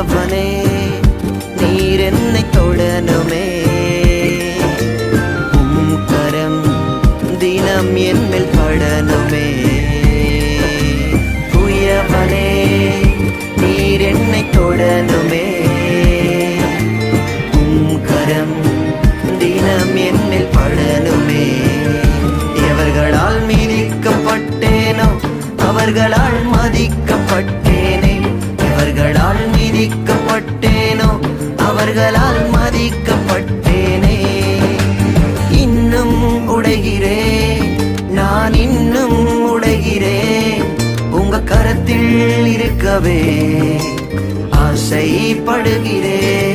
தூயவனே நீர் என்னை தொடனுமே. கரம் தினம் என் மேல் படனுமே. தூயவனே நீர் என்னை தொடனுமே. கரம் தினம் என் மேல் படனுமே. எவர்களால் மிதிக்கப்பட்டேனோ அவர்களால் மதிக்கப்பட்டேனே. எவர்களால் மிதிக்கப்பட்டேனோ அவர்களால் மதிக்கப்பட்டேனே. இன்னும் உடைகிறேன் நான் இன்னும் உடைகிறேன். உங்க கரத்தில் இருக்கவே ஆசைப்படுகிறேன்.